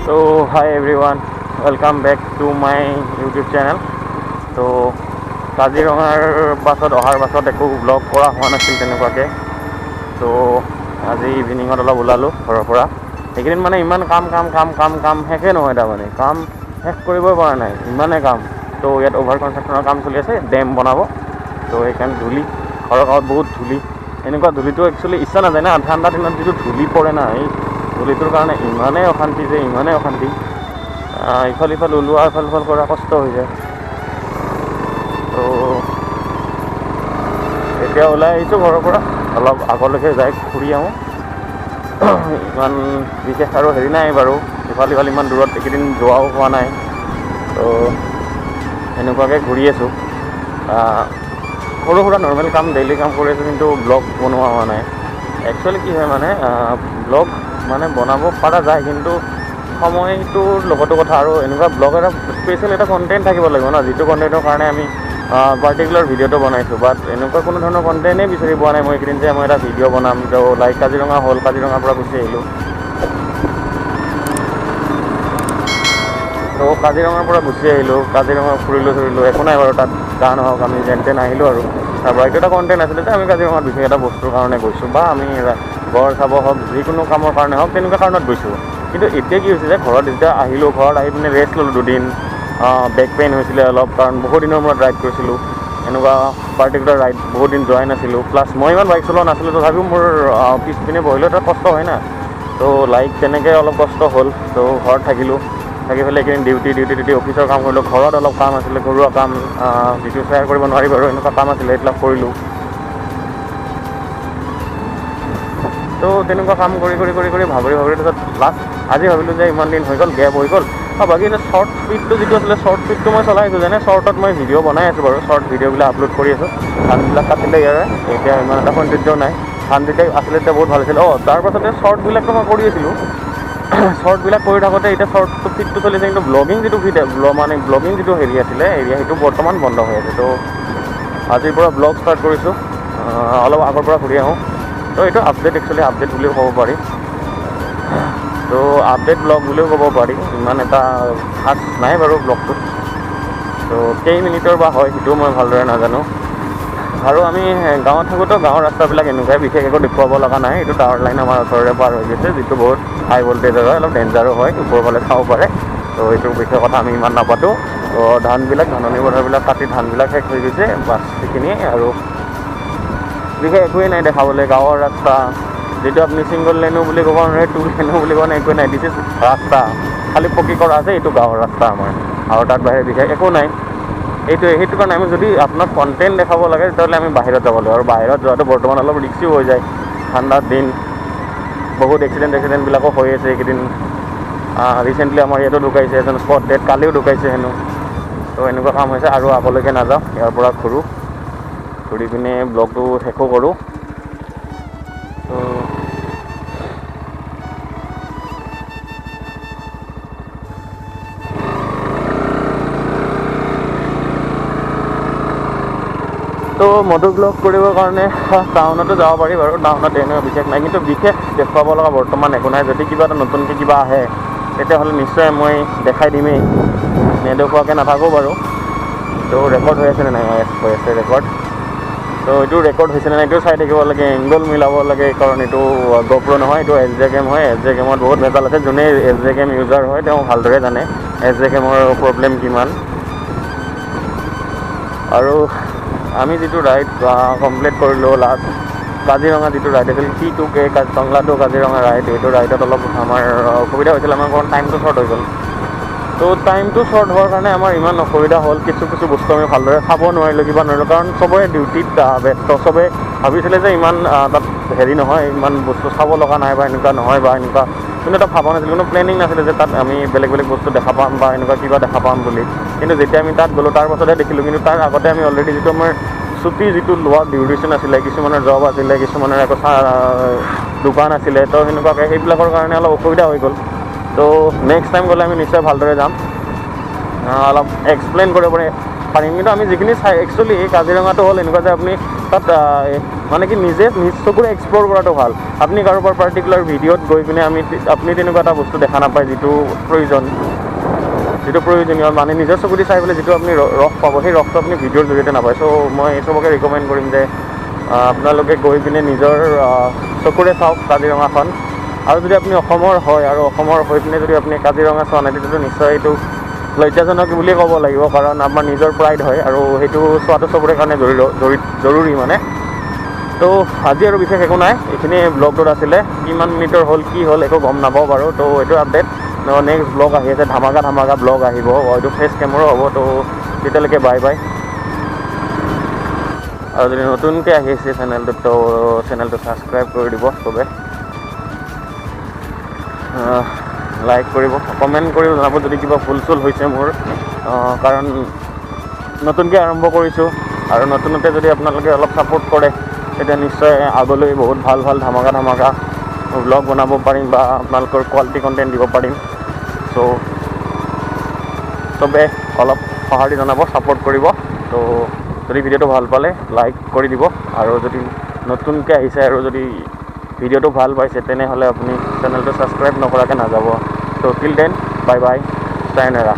So hi everyone, welcome back to my YouTube channel. So কাজিৰঙাৰ পাছত অহাৰ পাছত একো ব্লগ কৰা হোৱা নাছিল তেনেকুৱাকৈ. তো আজি ইভিনিঙত অলপ ওলালোঁ ঘৰৰ পৰা. এইকেইদিন মানে ইমান কাম শেষে নহয়, তাৰমানে কাম শেষ কৰিবই পৰা নাই, ইমানে কাম. তো ইয়াত অভাৰ কনষ্ট্ৰাকশ্যনৰ কাম চলি আছে, ডেম বনাব. তো সেইকাৰণে ধূলি, ঘৰৰ গাঁৱত বহুত ধূলি. এনেকুৱা ধূলিটো একচুৱেলি ইচ্ছা নাযায় না, ঠাণ্ডা দিনত যিটো ধূলি পৰে না, এই ধূলিটোৰ কাৰণে ইমানেই অশান্তি ইফাল সিফাল ওলোৱা ইফাল সিফাল কৰা কষ্ট হৈ যায়. তো এতিয়া ওলাই আহিছোঁ ঘৰৰ পৰা, অলপ আগলৈকে যাই ঘূৰি আহোঁ. ইমান বিশেষ আৰু হেৰি নাই বাৰু, ইফাল ইমান দূৰত এইকেইদিন যোৱাও হোৱা নাই. তো এনেকুৱাকৈ ঘূৰি আছোঁ. সৰু সুৰা নৰ্মেল কাম, ডেইলি কাম কৰি আছোঁ, কিন্তু ব্লগ বনোৱা হোৱা নাই. একচুৱেলি কি হয় মানে, ব্লগ মানে বনাব পৰা যায়, কিন্তু সময়টোৰ লগতো কথা. আৰু এনেকুৱা ব্লগ এটা স্পেচিয়েল এটা কণ্টেণ্ট থাকিব লাগিব ন, যিটো কণ্টেণ্টৰ কাৰণে আমি পাৰ্টিকুলাৰ ভিডিঅ'টো বনাইছোঁ. বাট এনেকুৱা কোনো ধৰণৰ কণ্টেণ্টেই বিচাৰি পোৱা নাই মই এইকেইদিন যে মই এটা ভিডিঅ' বনাম. তো লাইক কাজিৰঙা হ'ল, কাজিৰঙাৰ পৰা গুচি আহিলোঁ. তো কাজিৰঙাৰ পৰা গুচি আহিলোঁ, কাজিৰঙা ফুৰিলোঁ, একো নাই বাৰু, তাত গা নহওক, আমি যেন তেন আহিলোঁ. আৰু তাৰপৰা এইটো এটা কণ্টেণ্ট আছিলে যে আমি কাজিৰঙাত বিশেষ এটা বস্তুৰ কাৰণে গৈছোঁ, বা আমি গড় চাব হওক, যিকোনো কামৰ কাৰণে হওক, তেনেকুৱা কাৰণত গৈছোঁ. কিন্তু এতিয়া কি হৈছে যে ঘৰত যেতিয়া আহিলোঁ, ঘৰত আহি পিনে ৰেষ্ট ল'লোঁ দুদিন. বেক পেইন হৈছিলে অলপ, কাৰণ বহুত দিনৰ মূৰত ৰাইড কৰিছিলোঁ. এনেকুৱা পাৰ্টিকুলাৰ ৰাইড বহুত দিন যোৱাই নাছিলোঁ. প্লাছ মই ইমান বাইক চলোৱা নাছিলোঁ, তথাপিও মোৰ পিছপিনে বহিলেও এটা কষ্ট হয় না. তো লাইক তেনেকৈ অলপ কষ্ট হ'ল. তো ঘৰত থাকি পেলাই এইকেইদিন ডিউটি অফিচৰ কাম কৰিলোঁ. ঘৰত অলপ কাম আছিলে, ঘৰুৱা কাম, যিটো শ্বেয়াৰ কৰিব নোৱাৰি বাৰু, এনেকুৱা কাম আছিলে, এইবিলাক কৰিলোঁ. তো তেনেকুৱা কাম কৰি ভাগৰি তাৰপিছত লাষ্ট আজি ভাবিলোঁ যে ইমান দিন হৈ গ'ল, গেপ হৈ গ'ল, বাকী এতিয়া শ্বৰ্ট স্পীডটো যিটো আছিলে, শ্বৰ্ট স্পীডটো মই চলাই আছোঁ। যেনে শ্বৰ্টত মই ভিডিঅ' বনাই আছোঁ বাৰু, শ্বৰ্ট ভিডিঅ'বিলাক আপলোড কৰি আছোঁ. ধানবিলাক কাটিলে ইয়াৰে, এতিয়া ইমান এটা সৌন্দৰ্যও নাই. ধান যেতিয়া আছিলে তেতিয়া বহুত ভাল আছিল. তাৰ পাছতে শ্বৰ্টবিলাকতো মই কৰি আছিলোঁ। শ্বৰ্টবিলাক কৰি থাকোঁতে এতিয়া শ্বৰ্টটো ফিডটো চলিছে, কিন্তু ব্লগিং যিটো ব্লগিং যিটো হেৰি আছিলে এৰিয়া, সেইটো বৰ্তমান বন্ধ হৈ আছে. তো আজিৰ পৰা ব্লগ ষ্টাৰ্ট কৰিছোঁ, অলপ আগৰ পৰা ঘূৰি আহোঁ. তো এইটো আপডেট বুলিও ক'ব পাৰি. তো আপডেট ব্লগ বুলিও ক'ব পাৰি, ইমান এটা খাচ নাই বাৰু ব্লগটোত. তো কেইমিনিটৰ বা হয় সেইটোও মই ভালদৰে নাজানো. আৰু আমি গাঁৱত থাকোঁতেও গাঁৱৰ ৰাস্তাবিলাক এনেকুৱাই, বিশেষ একো দেখুৱাব লগা নাই. এইটো টাৱাৰ লাইন আমাৰ ওচৰৰে পাৰ হৈ গৈছে, যিটো বহুত হাই ভল্টেজৰ হয়, অলপ ডেঞ্জাৰো হয়, ওপৰৰ ফালে চাব পাৰে. তো এইটোৰ বিশেষ কথা আমি ইমান নাপাতোঁ. তো ধাননি পথাৰবিলাক কাটি ধানবিলাক শেষ হৈ গৈছে, বাছ সেইখিনিয়ে আৰু বিশেষ একোৱেই নাই দেখাবলৈ. গাঁৱৰ ৰাস্তা, যিটো আপুনি ছিংগল লেনো বুলি ক'ব নোৱাৰে, 2 লেনো বুলি ক'ব নোৱাৰে, একোৱেই নাই। দিছ ইজ ৰাস্তা, খালি পকী কৰা আছে, এইটো গাঁৱৰ ৰাস্তা আমাৰ, আৰু তাত বাহিৰে বিশেষ একো নাই. সেইটো কাৰণে আমি যদি আপোনাক কণ্টেণ্ট দেখাব লাগে, তেতিয়াহ'লে আমি বাহিৰত যাব লাগিব। আৰু বাহিৰত যোৱাটো বৰ্তমান অলপ ৰিক্সিও হৈ যায়, ঠাণ্ডাৰ দিন, বহুত এক্সিডেণ্টবিলাকো হৈ আছে এইকেইদিন. ৰিচেণ্টলি আমাৰ ইয়াতো ঢুকাইছে এজন, স্পট ডেড, কালিও ঢুকাইছে হেনো। তো এনেকুৱা কাম হৈছে, আৰু আগলৈকে নাযাওঁ, ইয়াৰ পৰা ঘূৰি পিনে ব্লগটো শেষো কৰোঁ. তো মটো ব্লগ কৰিবৰ কাৰণে টাউনতো যাব পাৰি বাৰু, টাউনত এনেকুৱা বিশেষ নাই, কিন্তু বিশেষ দেখুৱাব লগা বৰ্তমান একো নাই. যদি কিবা এটা নতুনকৈ কিবা আহে, তেতিয়াহ'লে নিশ্চয় মই দেখাই দিমেই, নেদেখুৱাকৈ নাথাকোঁ বাৰু. তো ৰেকৰ্ড হৈ আছেনে নাই? হৈ আছে ৰেকৰ্ড. তো এইটো ৰেকৰ্ড হৈছেনে নাই এইটো চাই থাকিব লাগে, এংগল মিলাব লাগে, কাৰণ এইটো GoPro নহয়, এইটো SJ কেম হয়. SJ কেমত বহুত ভেজাল আছে, যোনে SJ কেম ইউজাৰ হয় তেওঁ ভালদৰে জানে SJ কেমৰ প্ৰব্লেম কিমান. আৰু আমি যিটো ৰাইড কমপ্লিট কৰিলোঁ লাষ্ট, কাজিৰঙা যিটো ৰাইড আছিল, T2K Tangla two Kaziranga ride, এইটো ৰাইডত অলপ আমাৰ অসুবিধা হৈছিল, আমাৰ কাৰণ টাইমটো শ্বৰ্ট হৈ গ'ল. তো টাইমটো শ্বৰ্ট হোৱাৰ কাৰণে আমাৰ ইমান অসুবিধা হ'ল, কিছু বস্তু আমি ভালদৰে চাব নোৱাৰিলোঁ, কিবা নোৱাৰিলোঁ, কাৰণ চবৰে ডিউটিত ব্যস্ত। চবে ভাবিছিলে যে ইমান তাত হেৰি নহয়, ইমান বস্তু চাব লগা নাই, বা এনেকুৱা নহয়, বা এনেকুৱা কিন্তু এটা ভাবা নাছিলোঁ, কোনো প্লেনিং নাছিলে যে তাত আমি বেলেগ বস্তু দেখা পাম বা এনেকুৱা কিবা দেখা পাম বুলি. কিন্তু যেতিয়া আমি তাত গ'লোঁ, তাৰ পাছতহে দেখিলোঁ। কিন্তু তাৰ আগতে আমি অলৰেডি যিটো আমাৰ ছুটি যিটো লোৱাৰ ডিউৰেশ্যন আছিলে, কিছুমানৰ জব আছিলে, কিছুমানৰ আকৌ দোকান আছিলে, তো সেনেকুৱাকৈ সেইবিলাকৰ কাৰণে অলপ অসুবিধা হৈ গ'ল। তো নেক্সট টাইম গ'লে আমি নিশ্চয় ভালদৰে যাম, অলপ এক্সপ্লেইন কৰিব পাৰি, পাৰিম। কিন্তু আমি যিখিনি চাই একচুৱেলি কাজিৰঙাটো হ'ল এনেকুৱা যে আপুনি তাত মানে কি নিজে নিজ চকুৰে এক্সপ্ল'ৰ কৰাটো ভাল। আপুনি কাৰোবাৰ পাৰ্টিকুলাৰ ভিডিঅ'ত গৈ পিনে আপুনি তেনেকুৱা এটা বস্তু দেখা নাপায় যিটো প্ৰয়োজনীয় মানে নিজৰ চকুদি চাই পেলাই যিটো আপুনি ৰস পাব, সেই ৰসটো আপুনি ভিডিঅ'ৰ জৰিয়তে নাপায়। চ' মই চবকে ৰিকমেণ্ড কৰিম যে আপোনালোকে গৈ পিনে নিজৰ চকুৰে চাওক কাজিৰঙাখন। আৰু যদি আপুনি অসমৰ হয় আৰু অসমৰ হৈ পিনে যদি আপুনি কাজিৰঙা চোৱা নাই তেতিয়াতো নিশ্চয় এইটো লজ্জাজনক বুলিয়ে ক'ব লাগিব, কাৰণ আমাৰ নিজৰ প্ৰাইড হয় আৰু সেইটো চোৱাটো চবৰে কাৰণে জৰুৰী মানে। তো আজি আৰু বিশেষ একো নাই, এইখিনি ব্লগটোত আছিলে। কিমান মিনিটৰ হ'ল কি হ'ল একো গম নাপাওঁ বাৰু। তো এইটো আপডেট। নেক্সট ব্লগ আহি আছে, ধামাকা ব্লগ আহিব, এইটো ফেচ কেমেৰাও হ'ব। তো তেতিয়ালৈকে বাই বাই। আৰু যদি নতুনকৈ আহি আছে চেনেলটোত তো চেনেলটো ছাবস্ক্ৰাইব কৰি দিব চবে, লাইক কৰিব, কমেণ্ট কৰিব জনাব যদি কিবা ভুল চুল হৈছে মোৰ, কাৰণ নতুনকৈ আৰম্ভ কৰিছোঁ আৰু নতুনতে যদি আপোনালোকে অলপ ছাপোৰ্ট কৰে তেতিয়া নিশ্চয় আগলৈ বহুত ভাল ধামাকা ব্লগ বনাব পাৰিম বা আপোনালোকৰ কোৱালিটি কণ্টেণ্ট দিব পাৰিম। চ' চবে অলপ সঁহাৰি জনাব, ছাপোৰ্ট কৰিব। তো যদি ভিডিঅ'টো ভাল পালে লাইক কৰি দিব, আৰু যদি নতুনকৈ আহিছে আৰু যদি ভিডিঅ'টো ভাল পাইছে তেনেহ'লে আপুনি চেনেলটো ছাবস্ক্ৰাইব নকৰাকৈ নাযাব। ত' টিল দেন বাই বাই, চাইনাৰা।